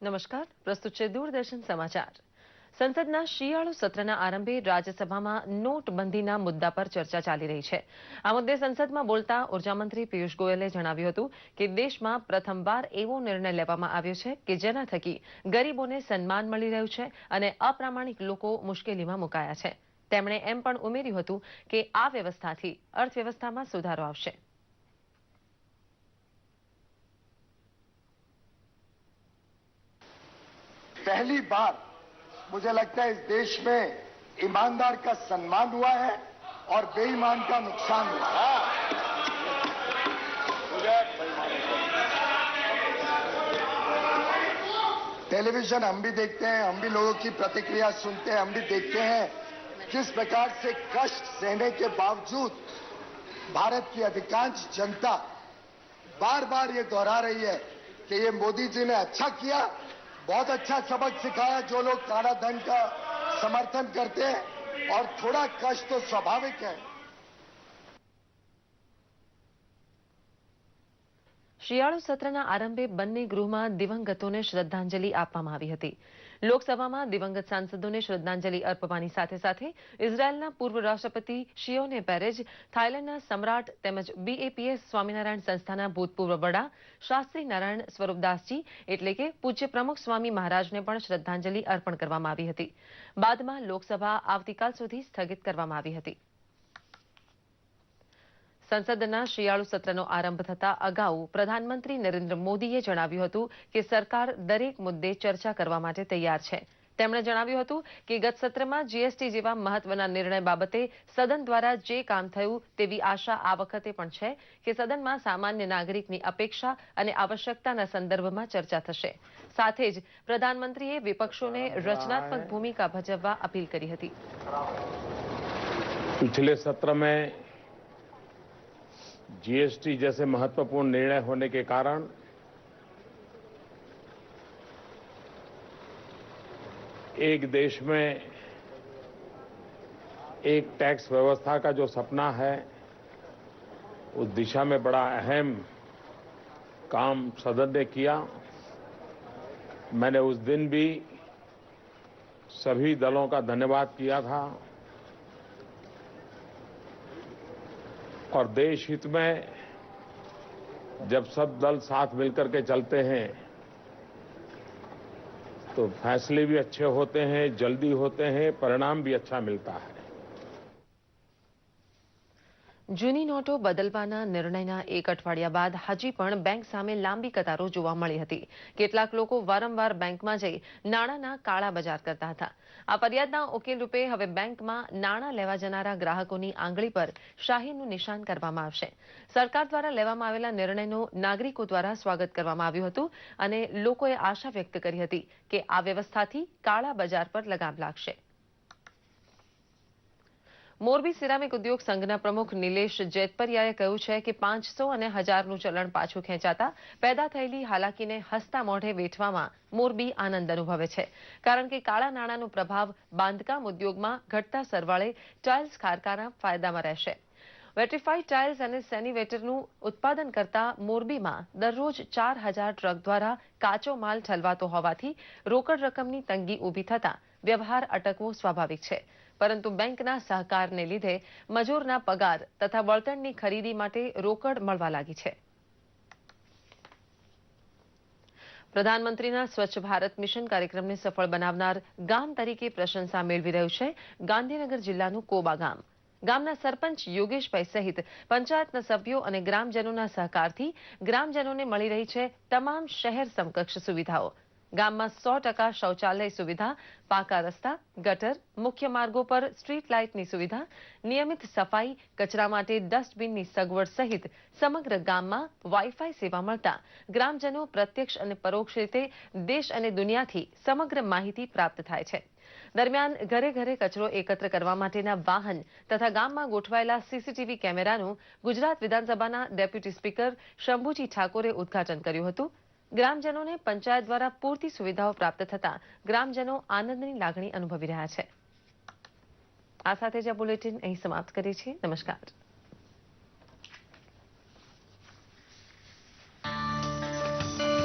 નમસ્કાર, પ્રસ્તુત છે દૂરદર્શન સમાચાર. સંસદના શિયાળુ સત્રના આરંભે રાજ્યસભામાં નોટબંધીના મુદ્દા પર ચર્ચા ચાલી રહી છે. આ મુદ્દે સંસદમાં બોલતા ઉર્જામંત્રી પિયુષ ગોયલે જણાવ્યું હતું કે દેશમાં પ્રથમવાર એવો નિર્ણય લેવામાં આવ્યો છે કે જેના થકી ગરીબોને સન્માન મળી રહ્યું છે અને અપ્રામાણિક લોકો મુશ્કેલીમાં મુકાયા છે. તેમણે એમ પણ ઉમેર્યું હતું કે આ વ્યવસ્થાથી અર્થવ્યવસ્થામાં સુધારો આવશે. पहली बार मुझे लगता है इस देश में ईमानदार का सम्मान हुआ है और बेईमान का नुकसान हुआ है। टेलीविजन हम भी देखते हैं, हम भी लोगों की प्रतिक्रिया सुनते हैं, हम भी देखते हैं किस प्रकार से कष्ट सहने के बावजूद भारत की अधिकांश जनता बार बार ये दोहरा रही है कि ये मोदी जी ने अच्छा किया, बहुत अच्छा सबक सिखाया। जो लोग काला धन का समर्थन करते हैं और थोड़ा कष्ट तो स्वाभाविक है। શિયાળુ સત્રના આરંભે બંને ગૃહમાં દિવંગતોને શ્રદ્ધાંજલિ આપવામાં આવી હતી. લોકસભામાં દિવંગત સાંસદોને શ્રદ્ધાંજલિ અર્પવાની સાથે સાથે ઇઝરાયેલના પૂર્વ રાષ્ટ્રપતિ શિયોને પેરેજ, થાઇલેન્ડના સમ્રાટ તેમજ BAPS સ્વામિનારાયણ સંસ્થાના ભૂતપૂર્વ વડા શાસ્ત્રી નારાયણ સ્વરૂપદાસજી એટલે કે પૂજ્ય પ્રમુખ સ્વામી મહારાજને પણ શ્રદ્ધાંજલિ અર્પણ કરવામાં આવી હતી. બાદમાં લોકસભા આવતીકાલ સુધી સ્થગિત કરવામાં આવી હતી. સંસદના શિયાળુ સત્રનો આરંભ થતા અગાઉ પ્રધાનમંત્રી નરેન્દ્ર મોદીએ જણાવ્યું હતું કે સરકાર દરેક મુદ્દે ચર્ચા કરવા માટે તૈયાર છે. તેમણે જણાવ્યું હતું કે ગત સત્રમાં GST જેવા મહત્વના નિર્ણય બાબતે સદન દ્વારા જે કામ થયું તેવી આશા આ વખતે પણ છે કે સદનમાં સામાન્ય નાગરિકની અપેક્ષા અને આવશ્યકતાના સંદર્ભમાં ચર્ચા થશે. સાથે જ પ્રધાનમંત્રીએ વિપક્ષોને રચનાત્મક ભૂમિકા ભજવવા અપીલ કરી હતી. पिछले सत्र में GST जैसे महत्वपूर्ण निर्णय होने के कारण एक देश में एक टैक्स व्यवस्था का जो सपना है उस दिशा में बड़ा अहम काम सदन ने किया. मैंने उस दिन भी सभी दलों का धन्यवाद किया था और देश हित में जब सब दल साथ मिलकर के चलते हैं तो फैसले भी अच्छे होते हैं, जल्दी होते हैं, परिणाम भी अच्छा मिलता है. જૂની નોટો બદલવાના નિર્ણયના એક અઠવાડિયા બાદ હજી પણ બેંક સામે લાંબી કતારો જોવા મળી હતી. કેટલાક લોકો વારંવાર બેંકમાં જઈ નાણાંના કાળા બજાર કરતા હતા. આ ફરિયાદના ઉકેલ રૂપે હવે બેંકમાં નાણાં લેવા જનારા ગ્રાહકોની આંગળી પર શાહીનું નિશાન કરવામાં આવશે. સરકાર દ્વારા લેવામાં આવેલા નિર્ણયનું નાગરિકો દ્વારા સ્વાગત કરવામાં આવ્યું હતું અને લોકોએ આશા વ્યક્ત કરી હતી કે આ વ્યવસ્થાથી કાળા બજાર પર લગામ લાગશે. મોરબી સિરામિક ઉદ્યોગ સંઘના પ્રમુખ નિલેશ જેતપરિયાએ કહ્યું છે કે 500 અને 1000નું ચલણ પાછું ખેંચાતા પેદા થયેલી હાલાકીને હસતા મોઢે વેઠવામાં મોરબી આનંદ અનુભવે છે. કારણ કે કાળા નાણાંનો પ્રભાવ બાંધકામ ઉદ્યોગમાં ઘટતા સરવાળે ટાઇલ્સ કારખાના ફાયદામાં રહેશે. વેટ્રીફાઈડ ટાઇલ્સ અને સેનિવેટરનું ઉત્પાદન કરતા મોરબીમાં દરરોજ 4000 ટ્રક દ્વારા કાચો માલ ઠલવાતો હોવાથી રોકડ રકમની તંગી ઊભી થતા વ્યવહાર અટકવો સ્વાભાવિક છે. પરંતુ બેંકના સહકારને લીધે મજૂરના પગાર તથા બળતણની ખરીદી માટે રોકડ મળવા લાગી છે. પ્રધાનમંત્રીના સ્વચ્છ ભારત મિશન કાર્યક્રમને સફળ બનાવનાર ગામ તરીકે પ્રશંસા મેળવી રહ્યું છે ગાંધીનગર જિલ્લાનું કોબા ગામ. ગામના સરપંચ યોગેશભાઈ સહિત પંચાયતના સભ્યો અને ગ્રામજનોના સહકારથી ગ્રામજનોને મળી રહી છે તમામ શહેર સમકક્ષ સુવિધાઓ. ગામમાં 100% શૌચાલય સુવિધા, પાકા રસ્તા, ગટર, મુખ્ય માર્ગો પર સ્ટ્રીટ લાઇટની સુવિધા, નિયમિત સફાઈ, કચરા માટે ડસ્ટબિનની સગવડ સહિત સમગ્ર ગામમાં વાઈફાઈ સેવા મળતા ગ્રામજનો પ્રત્યક્ષ અને પરોક્ષ રીતે દેશ અને દુનિયાથી સમગ્ર માહિતી પ્રાપ્ત થાય છે. દરમિયાન ઘરે ઘરે કચરો એકત્ર કરવા માટેના વાહન તથા ગામમાં ગોઠવાયેલા CCTV કેમેરાનું ગુજરાત વિધાનસભાના ડેપ્યુટી સ્પીકર શંભુજી ઠાકોરે ઉદ્ઘાટન કર્યું હતું. ગ્રામજનોને પંચાયત દ્વારા પૂરતી સુવિધાઓ પ્રાપ્ત થતા ગ્રામજનો આનંદની લાગણી અનુભવી રહ્યા છે. આ સાથે જ આ બુલેટિન અહીં સમાપ્ત કરીએ છીએ. નમસ્કાર.